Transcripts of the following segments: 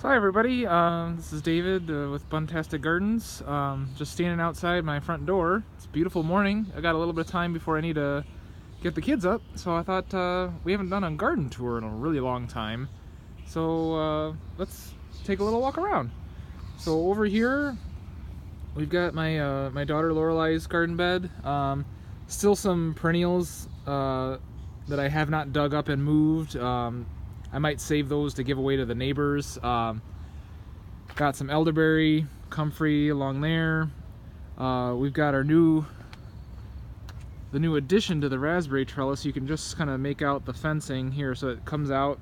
So hi everybody, this is David with Buntastic Gardens. Just standing outside my front door. It's a beautiful morning. I got a little bit of time before I need to get the kids up, so I thought we haven't done a garden tour in a really long time. So let's take a little walk around. So over here we've got my my daughter Lorelei's garden bed. Still some perennials that I have not dug up and moved. I might save those to give away to the neighbors. Got some elderberry, comfrey along there. We've got the new addition to the raspberry trellis. You can just kind of make out the fencing here, so it comes out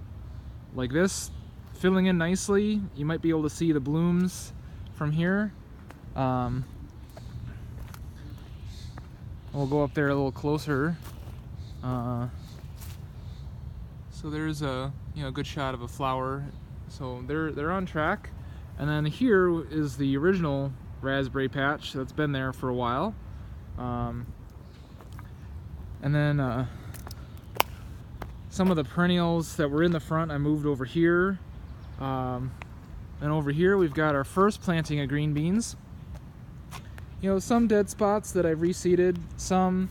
like this, filling in nicely. You might be able to see the blooms from here. We'll go up there a little closer. So there's a good shot of a flower. So they're on track. And then here is the original raspberry patch that's been there for a while. And then some of the perennials that were in the front I moved over here. And over here we've got our first planting of green beans. Some dead spots that I've reseeded, some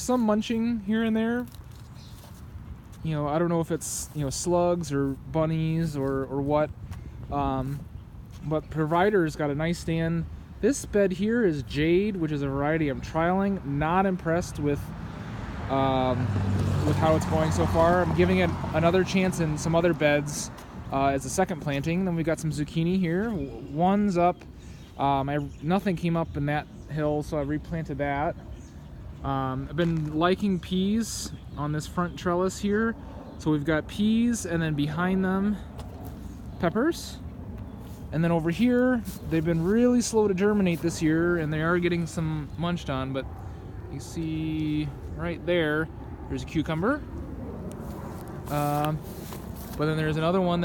munching here and there. I don't know if it's slugs or bunnies or what, but Provider's got a nice stand. This bed here is Jade, which is a variety I'm trialing. Not impressed with how it's going so far. I'm giving it another chance in some other beds as a second planting. Then we've got some zucchini here. One's up. Nothing came up in that hill, so I replanted that. I've been liking peas on this front trellis here. So we've got peas, and then behind them, peppers. And then over here, they've been really slow to germinate this year, and they are getting some munched on, but you see right there, there's a cucumber. But then there's another one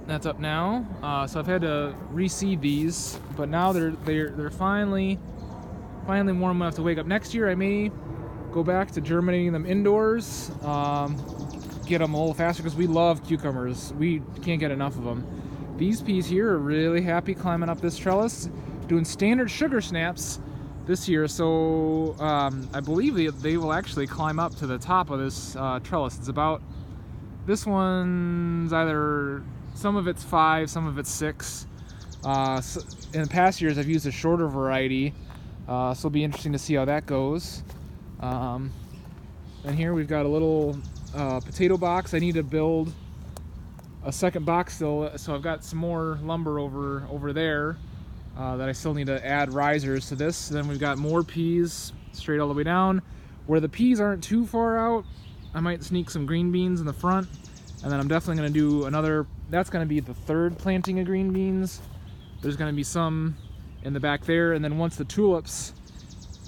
that's up now. So I've had to reseed these, but now they're finally warm enough to wake up. Next year I may go back to germinating them indoors, get them a little faster, because we love cucumbers. We can't get enough of them. These peas here are really happy climbing up this trellis, doing standard sugar snaps this year, so I believe they will actually climb up to the top of this trellis. This one's either, some of it's 5, some of it's 6. So in the past years I've used a shorter variety. So it'll be interesting to see how that goes. And here we've got a little potato box. I need to build a second box still, so I've got some more lumber over there that I still need to add risers to this. Then we've got more peas straight all the way down. Where the peas aren't too far out, I might sneak some green beans in the front, and then I'm definitely going to do another. That's going to be the third planting of green beans. There's going to be some in the back there, and then once the tulips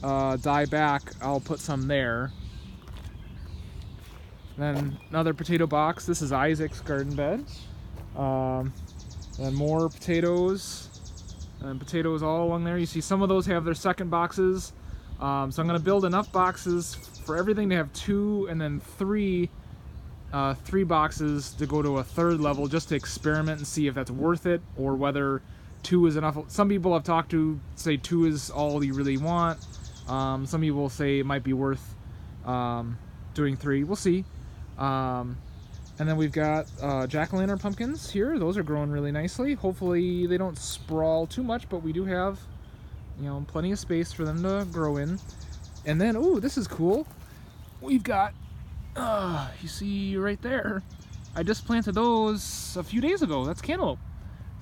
die back, I'll put some there. Then another potato box. This is Isaac's garden bed. Then more potatoes, and potatoes all along there. You see some of those have their second boxes. So I'm going to build enough boxes for everything to have 2, and then 3 boxes to go to a third level, just to experiment and see if that's worth it, or whether 2 is enough. Some people I've talked to say 2 is all you really want. Some people say it might be worth doing 3. We'll see. And then we've got jack-o'-lantern pumpkins here. Those are growing really nicely. Hopefully they don't sprawl too much, but we do have plenty of space for them to grow in. And then, ooh, this is cool. We've got, you see right there, I just planted those a few days ago. That's cantaloupe.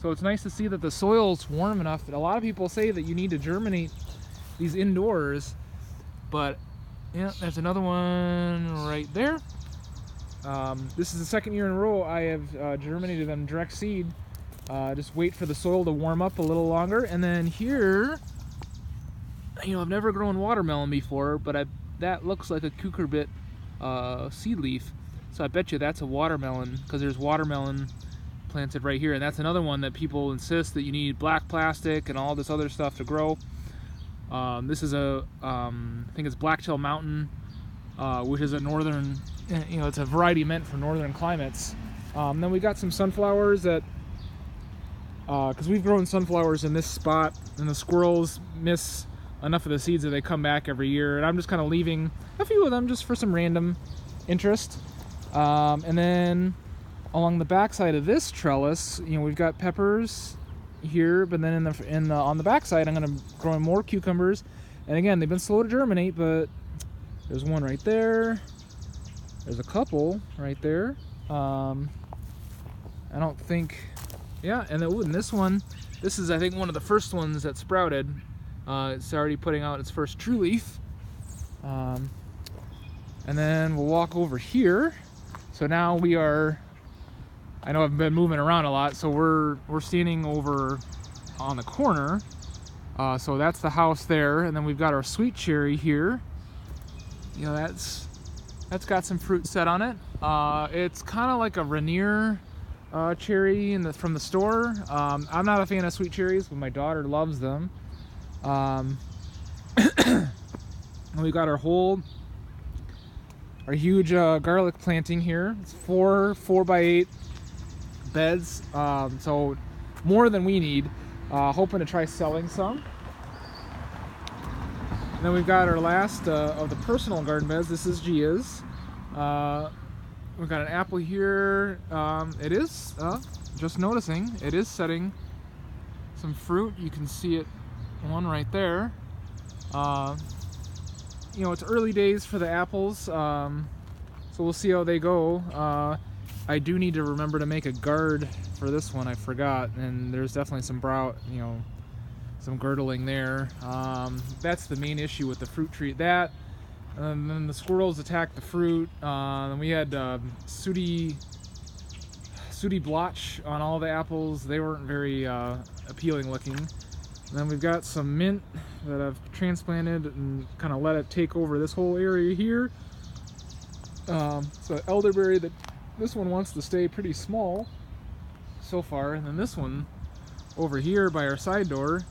So it's nice to see that the soil's warm enough. A lot of people say that you need to germinate these indoors, but yeah, there's another one right there. This is the second year in a row I have germinated them direct seed. Just wait for the soil to warm up a little longer. And then here, I've never grown watermelon before, but that looks like a cucurbit seed leaf. So I bet you that's a watermelon, because there's watermelon planted right here. And that's another one that people insist that you need black plastic and all this other stuff to grow. This is I think it's Blacktail Mountain, which is a northern, it's a variety meant for northern climates. Then we got some sunflowers that because we've grown sunflowers in this spot, and the squirrels miss enough of the seeds that they come back every year, and I'm just kind of leaving a few of them just for some random interest. And then along the back side of this trellis, you know, we've got peppers here, but then on the back side I'm going to grow in more cucumbers. And again, they've been slow to germinate, but there's one right there. There's a couple right there. I don't think, yeah, and then, ooh, and this one, this is I think one of the first ones that sprouted. It's already putting out its first true leaf. And then we'll walk over here. So now we are, I know I've been moving around a lot, so we're standing over on the corner. So that's the house there, and then we've got our sweet cherry here. You know, that's got some fruit set on it. It's kind of like a Rainier cherry from the store. I'm not a fan of sweet cherries, but my daughter loves them. And we've got our huge garlic planting here. It's 4x8 beds, so more than we need. Hoping to try selling some. And then we've got our last of the personal garden beds. This is Gia's. We've got an apple here. It is, just noticing, it is setting some fruit. You can see it, one right there. You know, it's early days for the apples, so we'll see how they go. I do need to remember to make a guard for this one. I forgot, and there's definitely some some girdling there. That's the main issue with the fruit tree. That, and then the squirrels attacked the fruit. And we had sooty blotch on all the apples. They weren't very appealing looking. And then we've got some mint that I've transplanted and kind of let it take over this whole area here. So elderberry, this one wants to stay pretty small so far, and then this one over here by our side door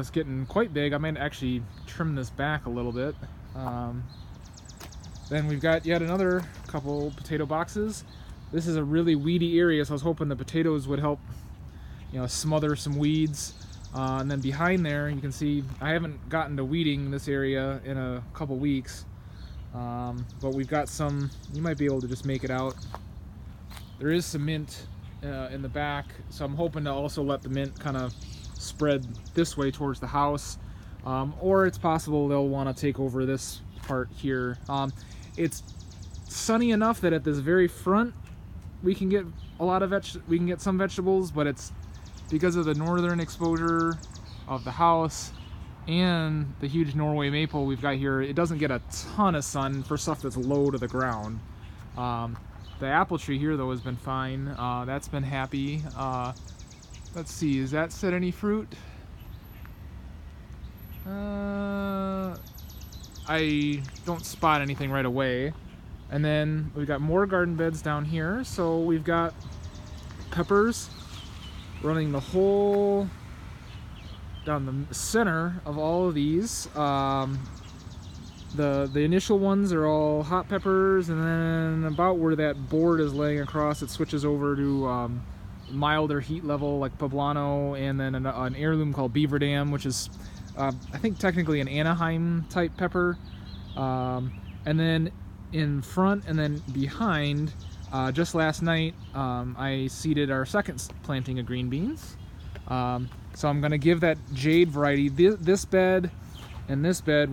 is getting quite big. I might actually trim this back a little bit. Then we've got yet another couple potato boxes. This is a really weedy area, so I was hoping the potatoes would help, you know, smother some weeds. And then behind there, you can see I haven't gotten to weeding this area in a couple weeks, but we've got some. You might be able to just make it out. There is some mint in the back, so I'm hoping to also let the mint kind of spread this way towards the house, or it's possible they'll want to take over this part here. It's sunny enough that at this very front we can get some vegetables, but it's because of the northern exposure of the house and the huge Norway maple we've got here. It doesn't get a ton of sun for stuff that's low to the ground. The apple tree here though has been fine. That's been happy. Let's see, is that set any fruit? I don't spot anything right away. And then we've got more garden beds down here. So we've got peppers running the whole down the center of all of these. The initial ones are all hot peppers, and then about where that board is laying across, it switches over to milder heat level like Poblano, and then an heirloom called Beaver Dam, which is I think technically an Anaheim type pepper. And then in front and then behind, just last night I seeded our second planting of green beans. So I'm gonna give that Jade variety. This bed and this bed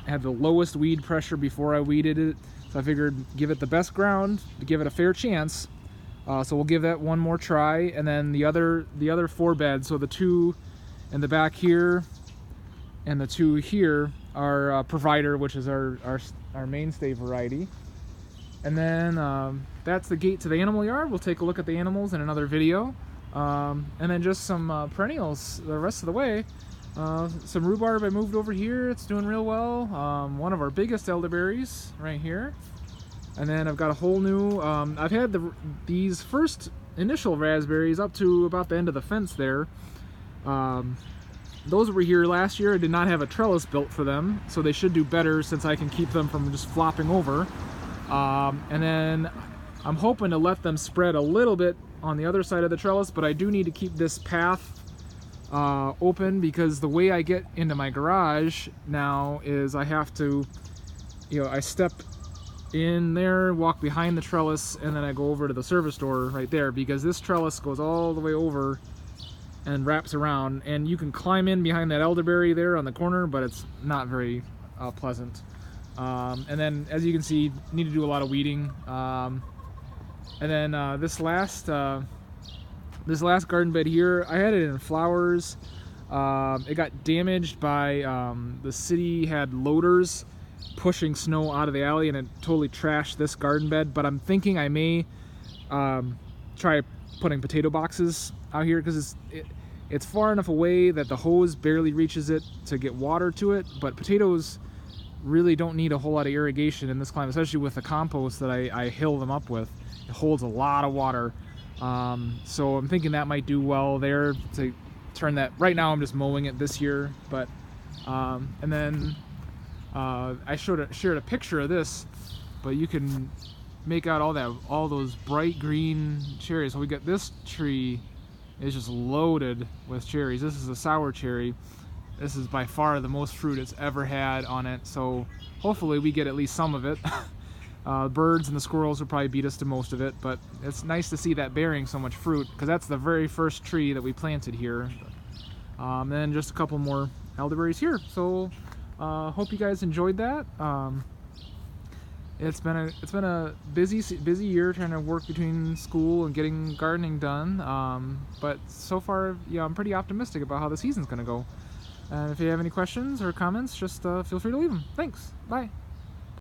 had the lowest weed pressure before I weeded it, so I figured give it the best ground to give it a fair chance. So we'll give that one more try, and then the other 4 beds, so the 2 in the back here and the 2 here are Provider, which is our mainstay variety. And then that's the gate to the animal yard. We'll take a look at the animals in another video. And then just some perennials the rest of the way. Some rhubarb I moved over here. It's doing real well. One of our biggest elderberries right here. And then I've got a whole new, I've had these first initial raspberries up to about the end of the fence there. Those were here last year. I did not have a trellis built for them, so they should do better since I can keep them from just flopping over. And then I'm hoping to let them spread a little bit on the other side of the trellis, but I do need to keep this path open, because the way I get into my garage now is I have to, I step in there, walk behind the trellis, and then I go over to the service door right there, because this trellis goes all the way over and wraps around, and you can climb in behind that elderberry there on the corner, but it's not very pleasant. And then, as you can see, need to do a lot of weeding. And then this last garden bed here, I had it in flowers. It got damaged by the city had loaders pushing snow out of the alley, and it totally trashed this garden bed. But I'm thinking I may try putting potato boxes out here, because it's far enough away that the hose barely reaches it to get water to it, but potatoes really don't need a whole lot of irrigation in this climate, especially with the compost that I hill them up with. It holds a lot of water. So I'm thinking that might do well there to turn that. Right now I'm just mowing it this year, but and then I shared a picture of this, but you can make out all those bright green cherries. So we got this tree is just loaded with cherries. This is a sour cherry. This is by far the most fruit it's ever had on it, so hopefully we get at least some of it. Birds and the squirrels will probably beat us to most of it, but it's nice to see that bearing so much fruit, because that's the very first tree that we planted here. And then just a couple more elderberries here. So hope you guys enjoyed that. It's been a busy year trying to work between school and getting gardening done, but so far, yeah, I'm pretty optimistic about how the season's gonna go. And if you have any questions or comments, just feel free to leave them. Thanks. Bye.